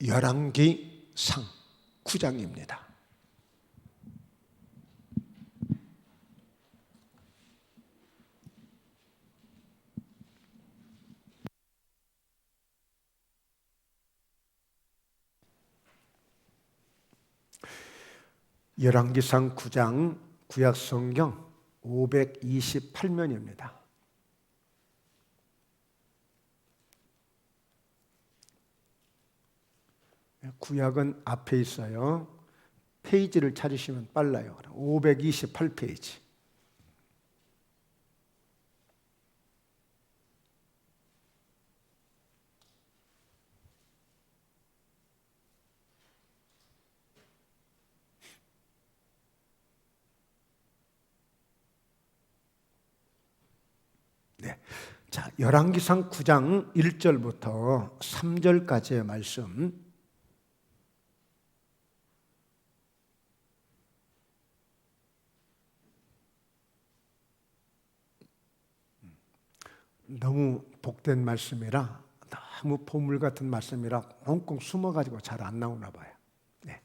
열왕기상 9장입니다. 열왕기상 9장 구약성경 528면입니다. 구약은 앞에 있어요. 페이지를 찾으시면 빨라요. 528페이지. 네. 자, 열왕기상 9장 1절부터 3절까지의 말씀. 너무 복된 말씀이라, 너무 보물 같은 말씀이라 꽁꽁 숨어가지고 잘 안 나오나 봐요. 네.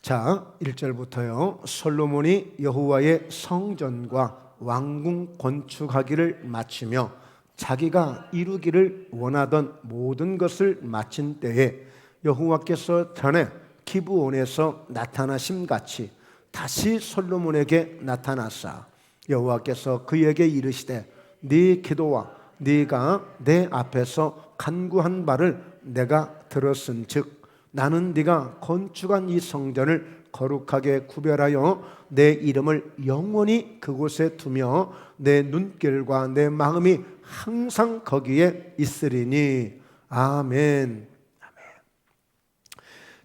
자, 1절부터요. 솔로몬이 여호와의 성전과 왕궁 건축하기를 마치며 자기가 이루기를 원하던 모든 것을 마친 때에 여호와께서 전에 기브온에서 나타나심 같이 다시 솔로몬에게 나타나사 여호와께서 그에게 이르시되 네 기도와 네가 내 앞에서 간구한 바를 내가 들었은즉 나는 네가 건축한 이 성전을 거룩하게 구별하여 내 이름을 영원히 그곳에 두며 내 눈길과 내 마음이 항상 거기에 있으리니. 아멘. 아멘.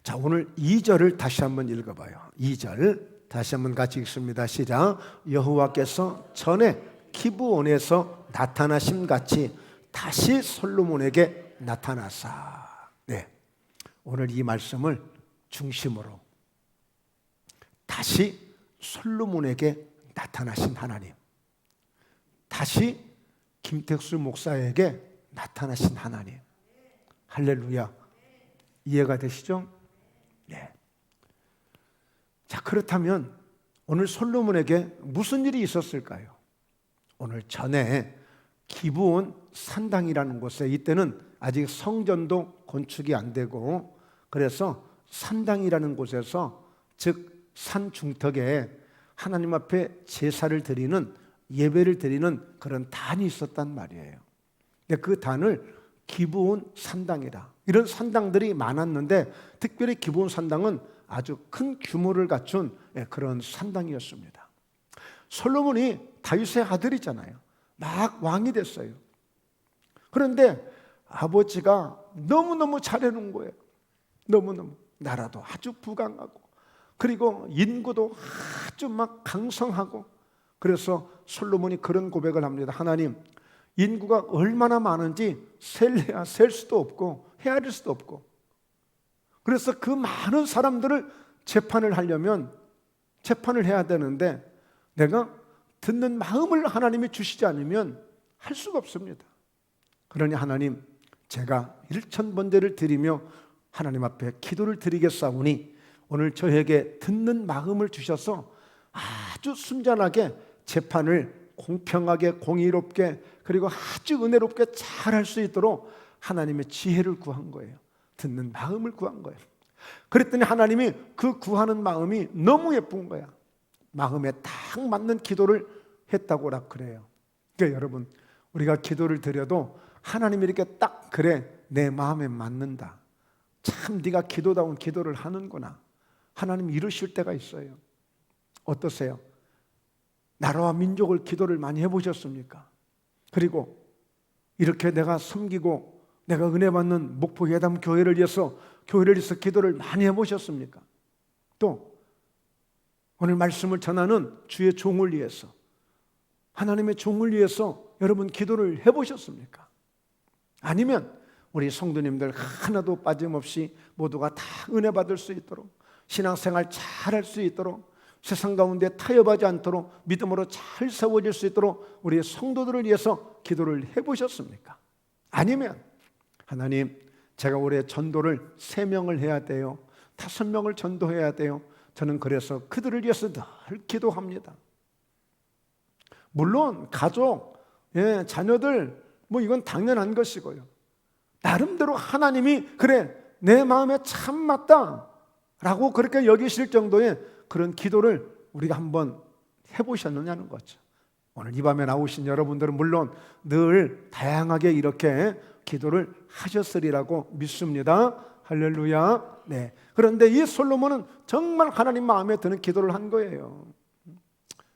자, 오늘 2절을 다시 한번 읽어봐요. 2절 다시 한번 같이 읽습니다. 시작. 여호와께서 전에 기브온에서 나타나심 같이 다시 솔로몬에게 나타나사. 네. 오늘 이 말씀을 중심으로 다시 솔로몬에게 나타나신 하나님, 다시 김택수 목사에게 나타나신 하나님. 할렐루야. 이해가 되시죠? 네. 자, 그렇다면 오늘 솔로몬에게 무슨 일이 있었을까요? 오늘 전에 기브온 산당이라는 곳에, 이때는 아직 성전도 건축이 안 되고, 그래서 산당이라는 곳에서, 즉 산 중턱에 하나님 앞에 제사를 드리는, 예배를 드리는 그런 단이 있었단 말이에요. 근데 그 단을 기브온 산당이라, 이런 산당들이 많았는데 특별히 기브온 산당은 아주 큰 규모를 갖춘 그런 산당이었습니다. 솔로몬이 다윗의 아들이잖아요. 막 왕이 됐어요. 그런데 아버지가 너무너무 잘해놓은 거예요. 너무너무. 나라도 아주 부강하고, 그리고 인구도 아주 막 강성하고. 그래서 솔로몬이 그런 고백을 합니다. 하나님, 인구가 얼마나 많은지 셀래야 셀 수도 없고 헤아릴 수도 없고, 그래서 그 많은 사람들을 재판을 하려면 재판을 해야 되는데 내가 듣는 마음을 하나님이 주시지 않으면 할 수가 없습니다. 그러니 하나님, 제가 1000번제를 드리며 하나님 앞에 기도를 드리겠사오니 오늘 저에게 듣는 마음을 주셔서 아주 순전하게 재판을 공평하게 공의롭게 그리고 아주 은혜롭게 잘 할 수 있도록 하나님의 지혜를 구한 거예요. 듣는 마음을 구한 거예요. 그랬더니 하나님이 그 구하는 마음이 너무 예쁜 거야. 마음에 딱 맞는 기도를 했다고라 그래요. 그러니까 여러분, 우리가 기도를 드려도 하나님이 이렇게 딱, 그래, 내 마음에 맞는다, 참 네가 기도다운 기도를 하는구나, 하나님 이러실 때가 있어요. 어떠세요? 나라와 민족을 기도를 많이 해보셨습니까? 그리고 이렇게 내가 섬기고 내가 은혜 받는 목포 예담 교회를 위해서 기도를 많이 해보셨습니까? 또 오늘 말씀을 전하는 주의 종을 위해서, 하나님의 종을 위해서 여러분 기도를 해보셨습니까? 아니면 우리 성도님들 하나도 빠짐없이 모두가 다 은혜 받을 수 있도록, 신앙생활 잘 할 수 있도록, 세상 가운데 타협하지 않도록 믿음으로 잘 세워질 수 있도록 우리 성도들을 위해서 기도를 해보셨습니까? 아니면 하나님, 제가 올해 전도를 3명을 해야 돼요. 5명을 전도해야 돼요. 저는 그래서 그들을 위해서 늘 기도합니다. 물론 가족, 자녀들 이건 당연한 것이고요. 나름대로 하나님이 그래 내 마음에 참 맞다 라고 그렇게 여기실 정도의 그런 기도를 우리가 한번 해보셨느냐는 거죠. 오늘 이 밤에 나오신 여러분들은 물론 늘 다양하게 이렇게 기도를 하셨으리라고 믿습니다. 할렐루야. 네. 그런데 이 솔로몬은 정말 하나님 마음에 드는 기도를 한 거예요.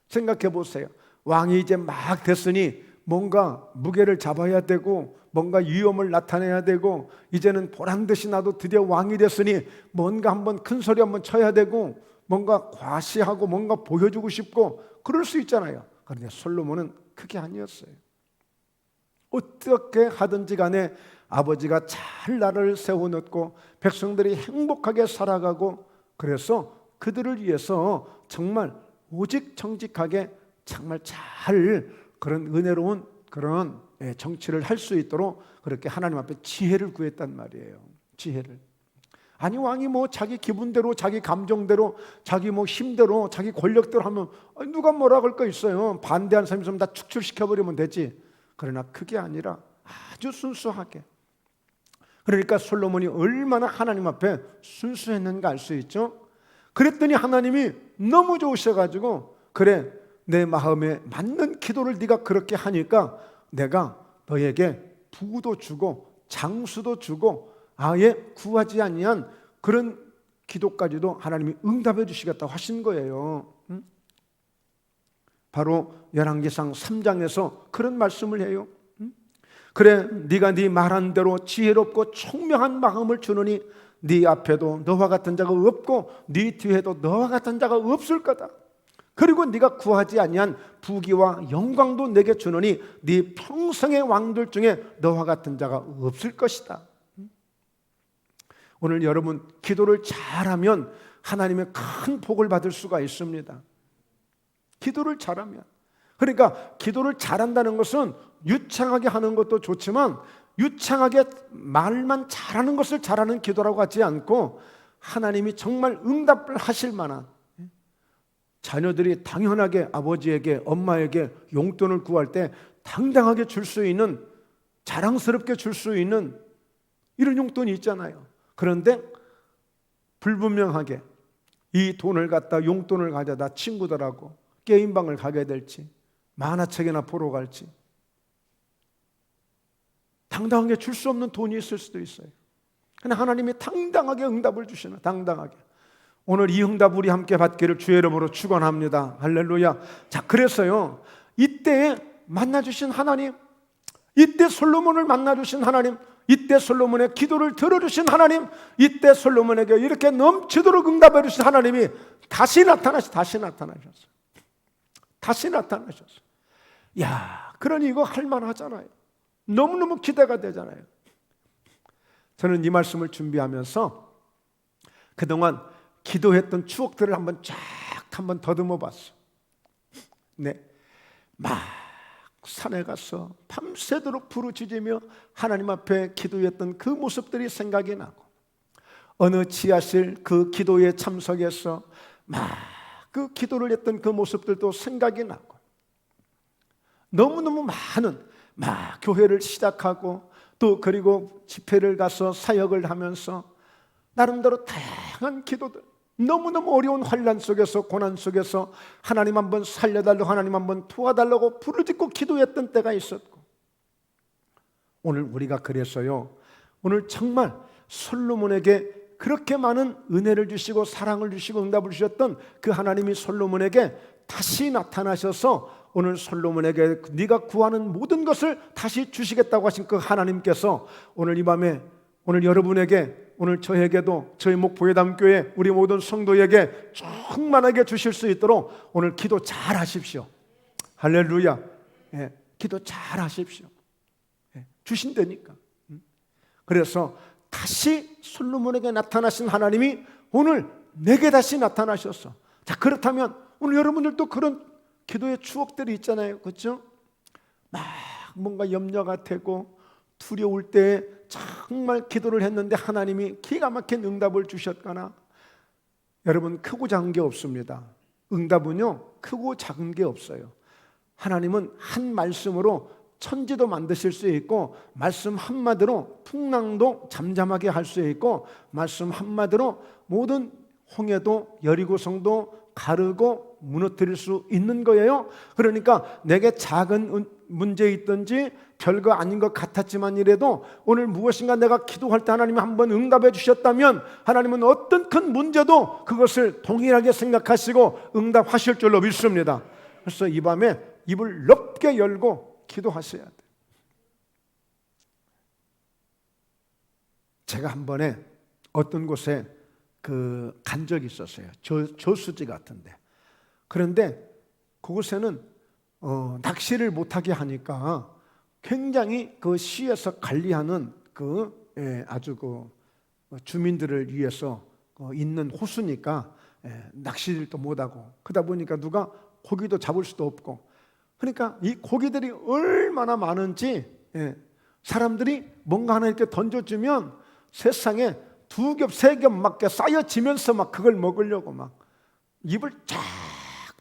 생각해 보세요. 왕이 이제 막 됐으니 뭔가 무게를 잡아야 되고 뭔가 위엄을 나타내야 되고 이제는 보란듯이 나도 드디어 왕이 됐으니 뭔가 한번 큰 소리 한번 쳐야 되고 뭔가 과시하고 뭔가 보여주고 싶고 그럴 수 있잖아요. 그런데 솔로몬은 그게 아니었어요. 어떻게 하든지 간에 아버지가 잘 나라를 세워놓고 백성들이 행복하게 살아가고 그래서 그들을 위해서 정말 오직 정직하게 정말 잘 그런 은혜로운 그런 정치를 할 수 있도록 그렇게 하나님 앞에 지혜를 구했단 말이에요. 지혜를. 아니 왕이 자기 기분대로 자기 감정대로 자기 힘대로 자기 권력대로 하면 누가 뭐라 할 거 있어요. 반대한 사람이 있으면 다 축출시켜버리면 되지. 그러나 그게 아니라 아주 순수하게. 그러니까 솔로몬이 얼마나 하나님 앞에 순수했는가 알 수 있죠. 그랬더니 하나님이 너무 좋으셔가지고 그래 내 마음에 맞는 기도를 네가 그렇게 하니까 내가 너에게 부도 주고 장수도 주고 아예 구하지 아니한 그런 기도까지도 하나님이 응답해 주시겠다고 하신 거예요. 바로 열왕기상 3장에서 그런 말씀을 해요. 그래 네가 네 말한 대로 지혜롭고 총명한 마음을 주느니 네 앞에도 너와 같은 자가 없고 네 뒤에도 너와 같은 자가 없을 거다. 그리고 네가 구하지 아니한 부귀와 영광도 내게 주느니 네 평생의 왕들 중에 너와 같은 자가 없을 것이다. 오늘 여러분 기도를 잘하면 하나님의 큰 복을 받을 수가 있습니다. 기도를 잘하면. 그러니까 기도를 잘한다는 것은 유창하게 하는 것도 좋지만 유창하게 말만 잘하는 것을 잘하는 기도라고 하지 않고 하나님이 정말 응답을 하실 만한 자녀들이 당연하게 아버지에게 엄마에게 용돈을 구할 때 당당하게 줄 수 있는 자랑스럽게 줄 수 있는 이런 용돈이 있잖아요. 그런데 불분명하게 이 돈을 갖다 용돈을 가져다 친구들하고 게임방을 가게 될지 만화책이나 보러 갈지 당당하게 줄 수 없는 돈이 있을 수도 있어요. 그러나 하나님이 당당하게 응답을 주시는 당당하게. 오늘 이 응답 우리 함께 받기를 주의 이름으로 축원합니다. 할렐루야. 자, 그래서요 이때 만나주신 하나님, 이때 솔로몬을 만나주신 하나님, 이때 솔로몬의 기도를 들어주신 하나님, 이때 솔로몬에게 이렇게 넘치도록 응답해 주신 하나님이 다시 나타나셨어요. 야, 그러니 이거 할만하잖아요. 너무너무 기대가 되잖아요. 저는 이 말씀을 준비하면서 그동안 기도했던 추억들을 한번 더듬어 봤어. 네, 막 산에 가서 밤새도록 부르짖으며 하나님 앞에 기도했던 그 모습들이 생각이 나고 어느 지하실 그 기도에 참석해서 막 그 기도를 했던 그 모습들도 생각이 나고 너무너무 많은 막 교회를 시작하고 또 그리고 집회를 가서 사역을 하면서 나름대로 다양한 기도들 너무너무 어려운 환난 속에서 고난 속에서 하나님 한번 살려달라고 하나님 한번 도와달라고 부르짖고 기도했던 때가 있었고 오늘 우리가 그래서요 오늘 정말 솔로몬에게 그렇게 많은 은혜를 주시고 사랑을 주시고 응답을 주셨던 그 하나님이 솔로몬에게 다시 나타나셔서 오늘 솔로몬에게 네가 구하는 모든 것을 다시 주시겠다고 하신 그 하나님께서 오늘 이 밤에 오늘 여러분에게 오늘 저에게도 저희 목포예담교회 우리 모든 성도에게 충만하게 주실 수 있도록 오늘 기도 잘 하십시오. 할렐루야. 예, 기도 잘 하십시오. 예, 주신다니까. 그래서 다시 솔로몬에게 나타나신 하나님이 오늘 내게 다시 나타나셨어. 자, 그렇다면 오늘 여러분들도 그런 기도의 추억들이 있잖아요. 그렇죠? 막 뭔가 염려가 되고 두려울 때 정말 기도를 했는데 하나님이 기가 막힌 응답을 주셨거나, 여러분, 크고 작은 게 없습니다. 응답은요, 크고 작은 게 없어요. 하나님은 한 말씀으로 천지도 만드실 수 있고, 말씀 한마디로 풍랑도 잠잠하게 할 수 있고, 말씀 한마디로 모든 홍해도 여리고성도 가르고 무너뜨릴 수 있는 거예요. 그러니까 내게 작은 문제 있든지 별거 아닌 것 같았지만 이래도 오늘 무엇인가 내가 기도할 때 하나님이 한번 응답해 주셨다면, 하나님은 어떤 큰 문제도 그것을 동일하게 생각하시고 응답하실 줄로 믿습니다. 그래서 이 밤에 입을 넓게 열고 기도하셔야 돼요. 제가 한 번에 어떤 곳에 간 적이 있었어요. 저수지 같은데. 그런데 그곳에는 낚시를 못하게 하니까 굉장히 그 시에서 관리하는 아주 주민들을 위해서 있는 호수니까 낚시도 못하고, 그러다 보니까 누가 고기도 잡을 수도 없고, 그러니까 이 고기들이 얼마나 많은지 사람들이 뭔가 하나 이렇게 던져주면 세상에 2겹, 3겹 막 쌓여지면서 막 그걸 먹으려고 막 입을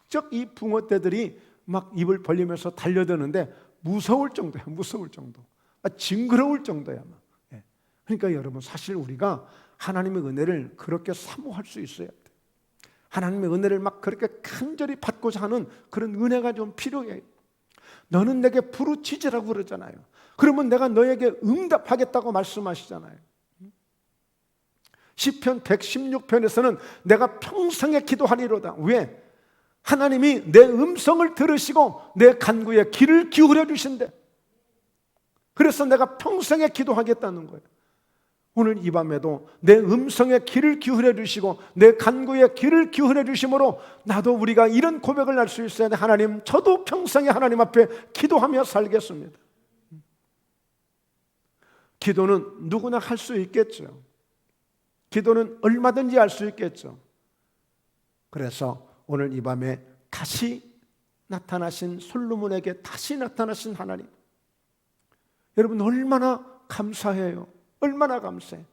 쫙쫙, 이 붕어떼들이 막 입을 벌리면서 달려드는데 무서울 정도야. 무서울 정도. 징그러울 정도야. 막. 그러니까 여러분, 사실 우리가 하나님의 은혜를 그렇게 사모할 수 있어야 돼. 하나님의 은혜를 막 그렇게 간절히 받고자 하는 그런 은혜가 좀 필요해. 너는 내게 부르짖으라고 그러잖아요. 그러면 내가 너에게 응답하겠다고 말씀하시잖아요. 시편 116편에서는 내가 평생에 기도하리로다. 왜? 하나님이 내 음성을 들으시고 내 간구에 귀를 기울여 주신대. 그래서 내가 평생에 기도하겠다는 거예요. 오늘 이 밤에도 내 음성에 귀를 기울여 주시고 내 간구에 귀를 기울여 주심으로 나도 우리가 이런 고백을 할 수 있어야 돼. 하나님, 저도 평생에 하나님 앞에 기도하며 살겠습니다. 기도는 누구나 할 수 있겠죠. 기도는 얼마든지 할 수 있겠죠. 그래서 오늘 이 밤에 다시 나타나신, 솔로몬에게 다시 나타나신 하나님, 여러분 얼마나 감사해요. 얼마나 감사해.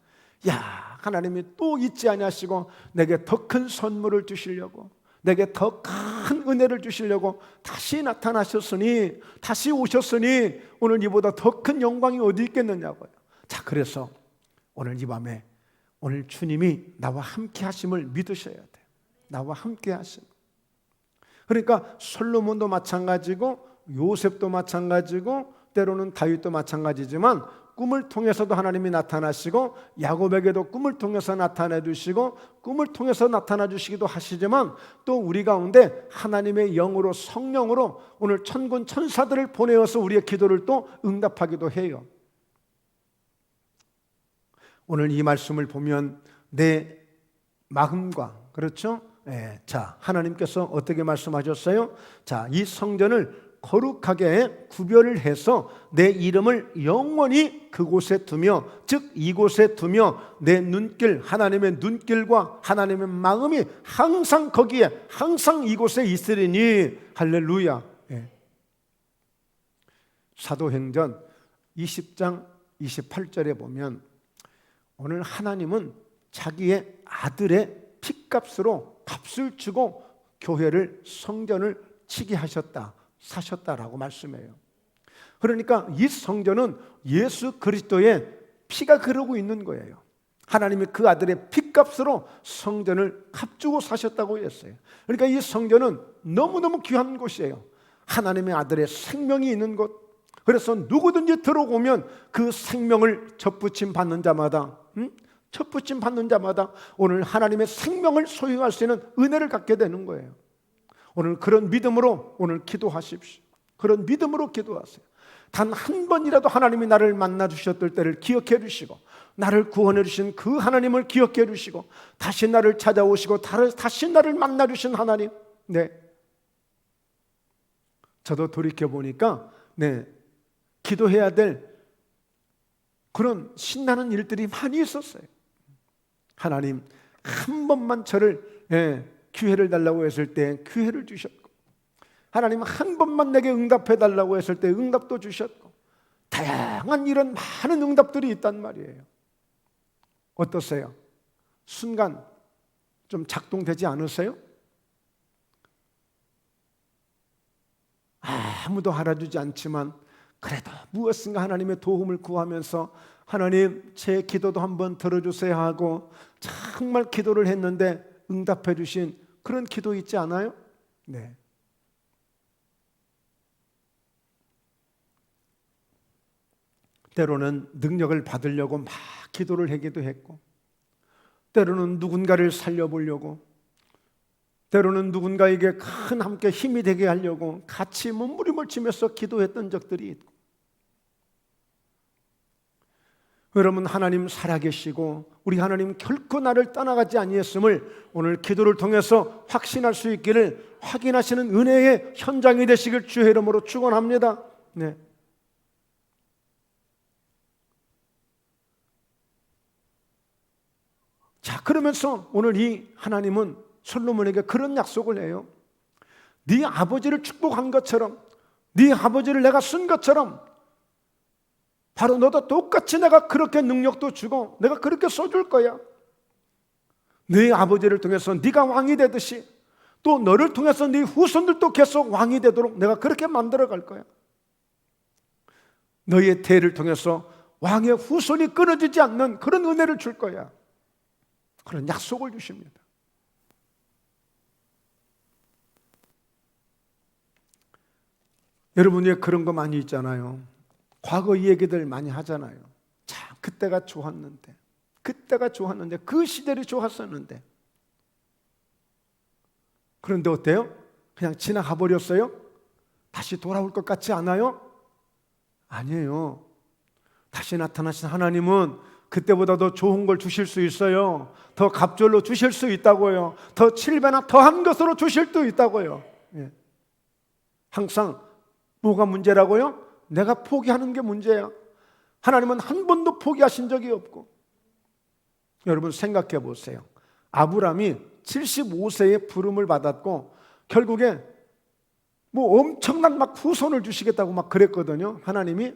야, 하나님이 또 잊지 아니하시고 내게 더 큰 선물을 주시려고, 내게 더 큰 은혜를 주시려고 다시 나타나셨으니, 다시 오셨으니 오늘 이보다 더 큰 영광이 어디 있겠느냐고요. 자, 그래서 오늘 이 밤에 오늘 주님이 나와 함께 하심을 믿으셔야 돼요. 나와 함께 하심. 그러니까 솔로몬도 마찬가지고 요셉도 마찬가지고 때로는 다윗도 마찬가지지만 꿈을 통해서도 하나님이 나타나시고, 야곱에게도 꿈을 통해서 나타내 주시고 꿈을 통해서 나타나 주시기도 하시지만, 또 우리 가운데 하나님의 영으로, 성령으로 오늘 천군 천사들을 보내어서 우리의 기도를 또 응답하기도 해요. 오늘 이 말씀을 보면 내 마음과, 그렇죠? 자, 하나님께서 어떻게 말씀하셨어요? 자, 이 성전을 거룩하게 구별을 해서 내 이름을 영원히 그곳에 두며, 즉 이곳에 두며 내 눈길, 하나님의 눈길과 하나님의 마음이 항상 거기에, 항상 이곳에 있으리니. 할렐루야. 사도행전 20장 28절에 보면 오늘 하나님은 자기의 아들의 핏값으로 값을 주고 교회를, 성전을 치게 하셨다, 사셨다라고 말씀해요. 그러니까 이 성전은 예수 그리스도의 피가 흐르고 있는 거예요. 하나님이 그 아들의 핏값으로 성전을 값주고 사셨다고 했어요. 그러니까 이 성전은 너무너무 귀한 곳이에요. 하나님의 아들의 생명이 있는 곳. 그래서 누구든지 들어오면 그 생명을 접붙임 받는 자마다, 첫부침 받는 자마다 오늘 하나님의 생명을 소유할 수 있는 은혜를 갖게 되는 거예요. 오늘 그런 믿음으로 오늘 기도하십시오. 그런 믿음으로 기도하세요. 단 한 번이라도 하나님이 나를 만나 주셨을 때를 기억해 주시고, 나를 구원해 주신 그 하나님을 기억해 주시고, 다시 나를 찾아오시고 다시 나를 만나 주신 하나님. 저도 돌이켜 보니까 기도해야 될 그런 신나는 일들이 많이 있었어요. 하나님, 한 번만 저를 기회를 달라고 했을 때 기회를 주셨고, 하나님 한 번만 내게 응답해 달라고 했을 때 응답도 주셨고, 다양한 이런 많은 응답들이 있단 말이에요. 어떠세요? 순간 좀 작동되지 않으세요? 아무도 알아주지 않지만 그래도 무엇인가 하나님의 도움을 구하면서 하나님 제 기도도 한번 들어주세요 하고 정말 기도를 했는데 응답해 주신 그런 기도 있지 않아요? 네. 때로는 능력을 받으려고 막 기도를 하기도 했고, 때로는 누군가를 살려보려고, 때로는 누군가에게 큰 함께 힘이 되게 하려고 같이 몸부림을 치면서 기도했던 적들이 있고, 여러분 하나님 살아계시고 우리 하나님 결코 나를 떠나가지 아니했음을 오늘 기도를 통해서 확신할 수 있기를 확인하시는 은혜의 현장이 되시길 주의 이름으로 축원합니다. 네. 자, 그러면서 오늘 이 하나님은 솔로몬에게 그런 약속을 해요. 네 아버지를 축복한 것처럼, 네 아버지를 내가 쓴 것처럼 바로 너도 똑같이 내가 그렇게 능력도 주고 내가 그렇게 써줄 거야. 네 아버지를 통해서 네가 왕이 되듯이 또 너를 통해서 네 후손들도 계속 왕이 되도록 내가 그렇게 만들어 갈 거야. 너의 대를 통해서 왕의 후손이 끊어지지 않는 그런 은혜를 줄 거야. 그런 약속을 주십니다. 여러분 왜 그런 거 많이 있잖아요. 과거 얘기들 많이 하잖아요. 참 그때가 좋았는데, 그때가 좋았는데, 그 시절이 좋았었는데. 그런데 어때요? 그냥 지나가 버렸어요? 다시 돌아올 것 같지 않아요? 아니에요. 다시 나타나신 하나님은 그때보다 더 좋은 걸 주실 수 있어요. 더 갑절로 주실 수 있다고요. 더 7배나 더한 것으로 주실 수 있다고요. 예. 항상 뭐가 문제라고요? 내가 포기하는 게 문제야. 하나님은 한 번도 포기하신 적이 없고. 여러분 생각해 보세요. 아브람이 75세에 부름을 받았고 결국에 뭐 엄청난 막 후손을 주시겠다고 막 그랬거든요. 하나님이.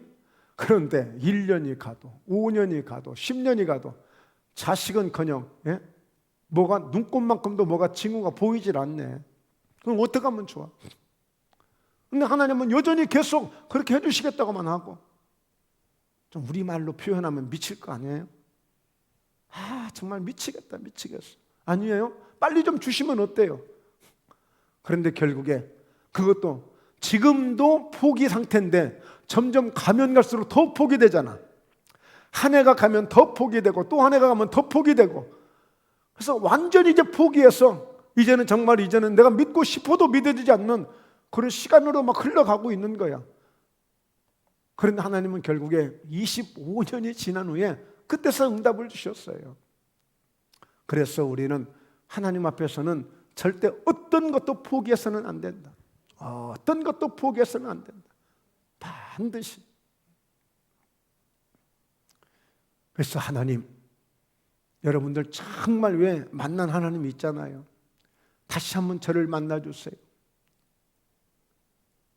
그런데 1년이 가도 5년이 가도 10년이 가도 자식은커녕 뭐가 눈곱만큼도 뭐가 징후가 보이질 않네. 그럼 어떻게 하면 좋아? 근데 하나님은 여전히 계속 그렇게 해주시겠다고만 하고, 좀 우리말로 표현하면 미칠 거 아니에요? 정말 미치겠다, 미치겠어. 아니에요? 빨리 좀 주시면 어때요? 그런데 결국에 그것도 지금도 포기 상태인데 점점 가면 갈수록 더 포기되잖아. 한 해가 가면 더 포기되고 또 한 해가 가면 더 포기되고, 그래서 완전히 이제 포기해서 이제는 정말 이제는 내가 믿고 싶어도 믿어지지 않는 그런 시간으로 막 흘러가고 있는 거야. 그런데 하나님은 결국에 25년이 지난 후에 그때서 응답을 주셨어요. 그래서 우리는 하나님 앞에서는 절대 어떤 것도 포기해서는 안 된다. 어떤 것도 포기해서는 안 된다. 반드시. 그래서 하나님, 여러분들 정말 왜 만난 하나님이 있잖아요. 다시 한번 저를 만나주세요.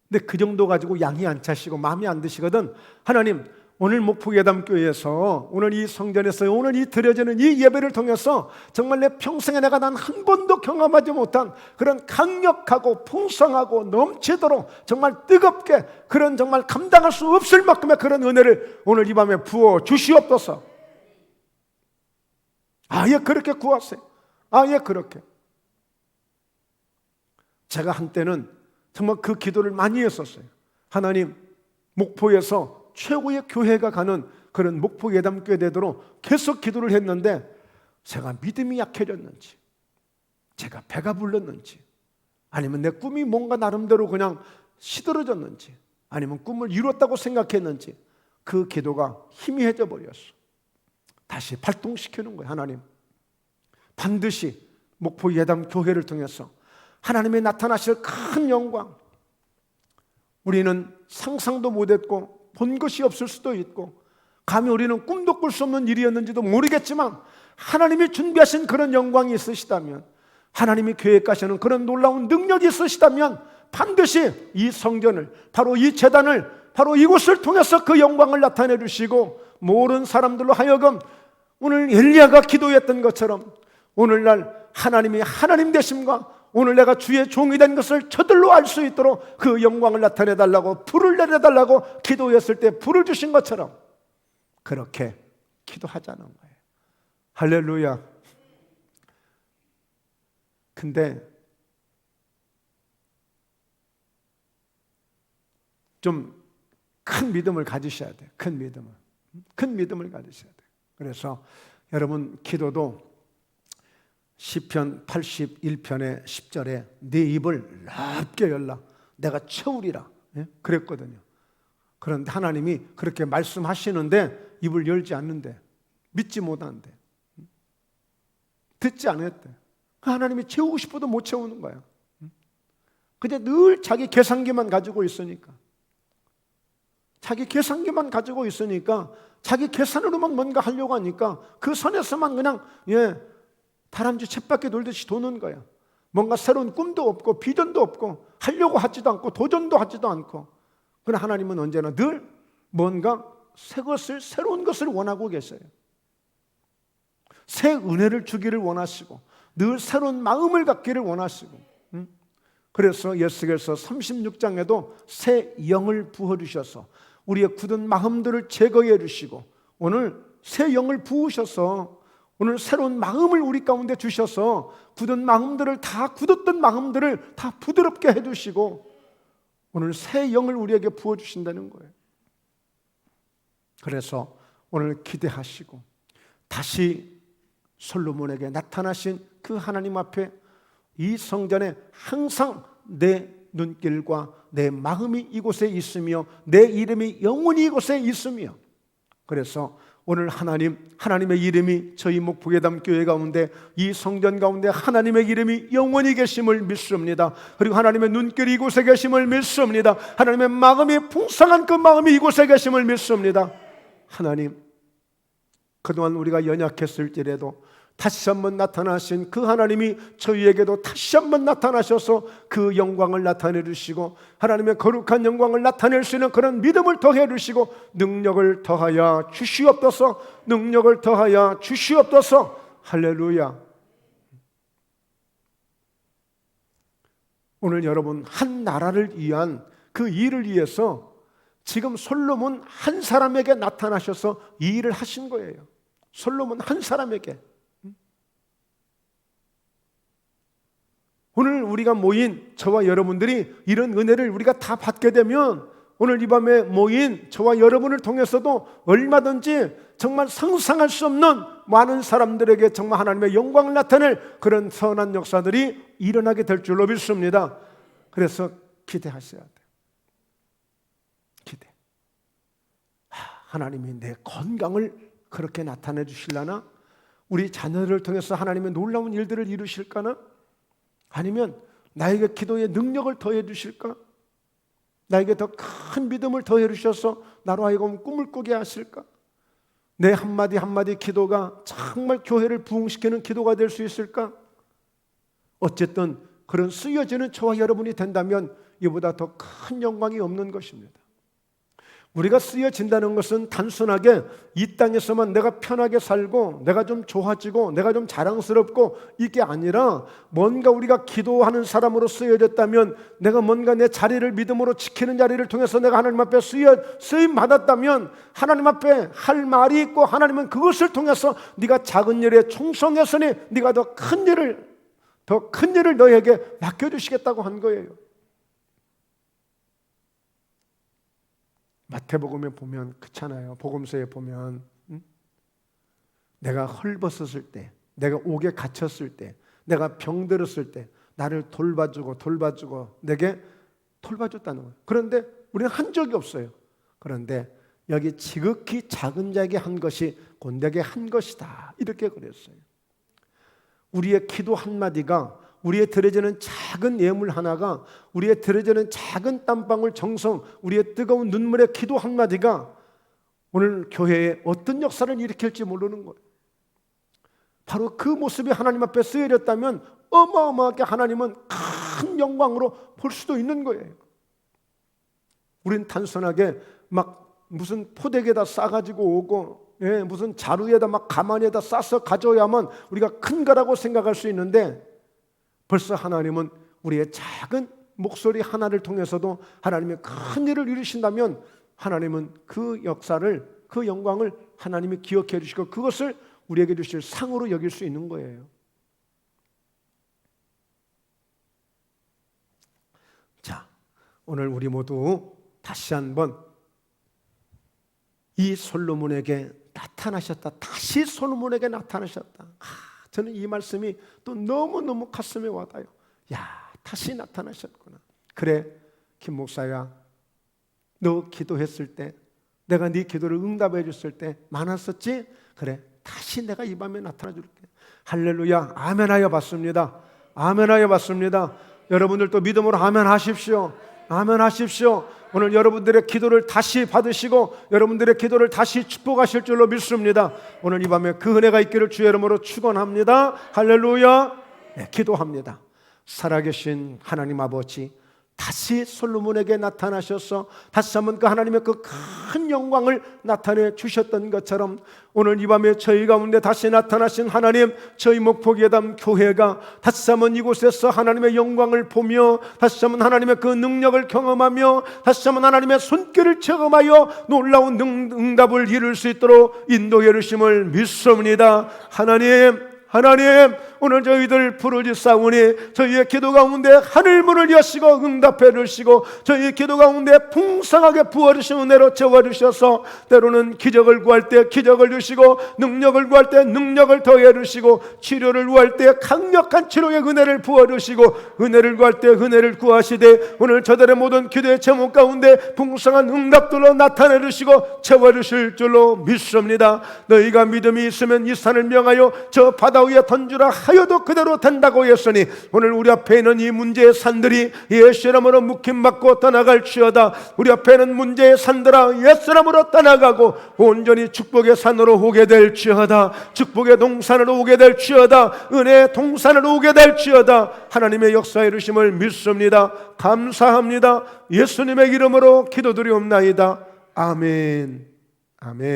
근데 그 정도 가지고 양이 안 차시고 마음이 안 드시거든. 하나님, 오늘 목포예담교회에서 오늘 이 성전에서 오늘 이 드려지는 이 예배를 통해서 정말 내 평생에 내가 단 한 번도 경험하지 못한 그런 강력하고 풍성하고 넘치도록 정말 뜨겁게 그런 정말 감당할 수 없을 만큼의 그런 은혜를 오늘 이 밤에 부어 주시옵소서. 아예 그렇게 구하세요. 아예 그렇게. 제가 한때는 정말 그 기도를 많이 했었어요. 하나님, 목포에서 최고의 교회가 가는 그런 목포 예담교회 되도록 계속 기도를 했는데 제가 믿음이 약해졌는지, 제가 배가 불렀는지, 아니면 내 꿈이 뭔가 나름대로 그냥 시들어졌는지, 아니면 꿈을 이뤘다고 생각했는지 그 기도가 희미해져 버렸어. 다시 발동시키는 거예요. 하나님, 반드시 목포 예담교회를 통해서 하나님의 나타나실 큰 영광, 우리는 상상도 못했고 본 것이 없을 수도 있고 감히 우리는 꿈도 꿀 수 없는 일이었는지도 모르겠지만 하나님이 준비하신 그런 영광이 있으시다면, 하나님이 계획하시는 그런 놀라운 능력이 있으시다면 반드시 이 성전을, 바로 이 제단을 바로 이곳을 통해서 그 영광을 나타내 주시고 모든 사람들로 하여금 오늘 엘리야가 기도했던 것처럼 오늘날 하나님이 하나님 되심과 오늘 내가 주의 종이 된 것을 저들로 알 수 있도록 그 영광을 나타내 달라고 불을 내려달라고 기도했을 때 불을 주신 것처럼 그렇게 기도하자는 거예요. 할렐루야. 근데 좀 큰 믿음을 가지셔야 돼요. 큰 믿음을 가지셔야 돼요. 그래서 여러분 기도도 시편 81편의 10절에 네 입을 넓게 열라 내가 채우리라 그랬거든요. 그런데 하나님이 그렇게 말씀하시는데 입을 열지 않는데, 믿지 못하는데, 듣지 않았대. 하나님이 채우고 싶어도 못 채우는 거야. 근데 늘 자기 계산기만 가지고 있으니까, 자기 계산기만 가지고 있으니까 자기 계산으로만 뭔가 하려고 하니까 그 선에서만 그냥 다람쥐 쳇바퀴 돌듯이 도는 거야. 뭔가 새로운 꿈도 없고 비전도 없고 하려고 하지도 않고 도전도 하지도 않고. 그러나 하나님은 언제나 늘 뭔가 새로운 것을 원하고 계세요. 새 은혜를 주기를 원하시고 늘 새로운 마음을 갖기를 원하시고. 그래서 예수께서 36장에도 새 영을 부어주셔서 우리의 굳은 마음들을 제거해 주시고 오늘 새 영을 부으셔서 오늘 새로운 마음을 우리 가운데 주셔서 굳은 마음들을 다 굳었던 마음들을 다 부드럽게 해주시고 오늘 새 영을 우리에게 부어주신다는 거예요. 그래서 오늘 기대하시고 다시 솔로몬에게 나타나신 그 하나님 앞에 이 성전에 항상 내 눈길과 내 마음이 이곳에 있으며 내 이름이 영원히 이곳에 있으며, 그래서 오늘 하나님의 이름이 저희 목포괴담 교회 가운데 이 성전 가운데 하나님의 이름이 영원히 계심을 믿습니다. 그리고 하나님의 눈길이 이곳에 계심을 믿습니다. 하나님의 마음이 풍성한 그 마음이 이곳에 계심을 믿습니다. 하나님, 그동안 우리가 연약했을지라도 다시 한번 나타나신 그 하나님이 저희에게도 다시 한번 나타나셔서 그 영광을 나타내 주시고 하나님의 거룩한 영광을 나타낼 수 있는 그런 믿음을 더해 주시고 능력을 더하여 주시옵소서. 능력을 더하여 주시옵소서. 할렐루야. 오늘 여러분 한 나라를 위한 그 일을 위해서 지금 솔로몬 한 사람에게 나타나셔서 이 일을 하신 거예요. 솔로몬 한 사람에게. 오늘 우리가 모인 저와 여러분들이 이런 은혜를 우리가 다 받게 되면 오늘 이 밤에 모인 저와 여러분을 통해서도 얼마든지 정말 상상할 수 없는 많은 사람들에게 정말 하나님의 영광을 나타낼 그런 선한 역사들이 일어나게 될 줄로 믿습니다. 그래서 기대하셔야 돼요. 기대. 하나님이 내 건강을 그렇게 나타내 주실라나? 우리 자녀를 통해서 하나님의 놀라운 일들을 이루실까나? 아니면 나에게 기도의 능력을 더해 주실까? 나에게 더 큰 믿음을 더해 주셔서 나로 하여금 꿈을 꾸게 하실까? 내 한마디 한마디 기도가 정말 교회를 부흥시키는 기도가 될 수 있을까? 어쨌든 그런 쓰여지는 저와 여러분이 된다면 이보다 더 큰 영광이 없는 것입니다. 우리가 쓰여진다는 것은 단순하게 이 땅에서만 내가 편하게 살고 내가 좀 좋아지고 내가 좀 자랑스럽고 이게 아니라 뭔가 우리가 기도하는 사람으로 쓰여졌다면 내가 뭔가 내 자리를 믿음으로 지키는 자리를 통해서 내가 하나님 앞에 쓰임 받았다면 하나님 앞에 할 말이 있고 하나님은 그것을 통해서 네가 작은 일에 충성했으니 네가 더 큰 일을 너에게 맡겨주시겠다고 한 거예요. 마태복음에 보면 그렇잖아요. 복음서에 보면 내가 헐벗었을 때, 내가 옥에 갇혔을 때, 내가 병들었을 때 나를 돌봐주고 내게 돌봐줬다는 거예요. 그런데 우리는 한 적이 없어요. 그런데 여기 지극히 작은 자에게 한 것이 곧 내게 한 것이다 이렇게 그랬어요. 우리의 기도 한마디가, 우리의 드려지는 작은 예물 하나가, 우리의 드려지는 작은 땀방울 정성, 우리의 뜨거운 눈물의 기도 한마디가 오늘 교회에 어떤 역사를 일으킬지 모르는 거예요. 바로 그 모습이 하나님 앞에 쓰여졌다면 어마어마하게 하나님은 큰 영광으로 볼 수도 있는 거예요. 우린 단순하게 막 무슨 포대기에다 싸가지고 오고, 무슨 자루에다 막 가마니에다 싸서 가져야만 우리가 큰 거라고 생각할 수 있는데, 벌써 하나님은 우리의 작은 목소리 하나를 통해서도 하나님의 큰 일을 이루신다면, 하나님은 그 역사를, 그 영광을 하나님이 기억해 주시고 그것을 우리에게 주실 상으로 여길 수 있는 거예요. 자, 오늘 우리 모두 다시 한번 이 솔로몬에게 나타나셨다, 다시 솔로몬에게 나타나셨다. 저는 이 말씀이 또 너무너무 가슴에 와닿아요. 야, 다시 나타나셨구나. 그래, 김 목사야, 너 기도했을 때, 내가 네 기도를 응답해 줬을 때 많았었지? 그래, 다시 내가 이 밤에 나타나 줄게. 할렐루야, 아멘하여 받습니다. 아멘하여 받습니다. 여러분들도 믿음으로 아멘하십시오. 아멘하십시오. 오늘 여러분들의 기도를 다시 받으시고 여러분들의 기도를 다시 축복하실 줄로 믿습니다. 오늘 이 밤에 그 은혜가 있기를 주의 이름으로 축원합니다. 할렐루야. 네, 기도합니다. 살아계신 하나님 아버지, 다시 솔로몬에게 나타나셔서 다시 한번 그 하나님의 그 큰 영광을 나타내 주셨던 것처럼 오늘 이 밤에 저희 가운데 다시 나타나신 하나님, 저희 목포예담 교회가 다시 한번 이곳에서 하나님의 영광을 보며 다시 한번 하나님의 그 능력을 경험하며 다시 한번 하나님의 손길을 체험하여 놀라운 응답을 이룰 수 있도록 인도해 주심을 믿습니다. 하나님, 오늘 저희들 부르짖사오니 저희의 기도 가운데 하늘문을 여시고 응답해 주시고 저희의 기도 가운데 풍성하게 부어주신 은혜로 채워주셔서 때로는 기적을 구할 때 기적을 주시고 능력을 구할 때 능력을 더해 주시고 치료를 구할 때 강력한 치료의 은혜를 부어주시고 은혜를 구할 때 은혜를 구하시되 오늘 저들의 모든 기도의 제목 가운데 풍성한 응답들로 나타내 주시고 채워주실 줄로 믿습니다. 너희가 믿음이 있으면 이 산을 명하여 저 바다 위에 던지라 하여도 그대로 된다고 했으니 오늘 우리 앞에 있는 이 문제의 산들이 예수 이름으로 묵힘받고 떠나갈지어다. 우리 앞에 있는 문제의 산들아 예수 이름으로 떠나가고 온전히 축복의 산으로 오게 될지어다. 축복의 동산으로 오게 될지어다. 은혜의 동산으로 오게 될지어다. 하나님의 역사에 이루심을 믿습니다. 감사합니다. 예수님의 이름으로 기도드리옵나이다. 아멘. 아멘.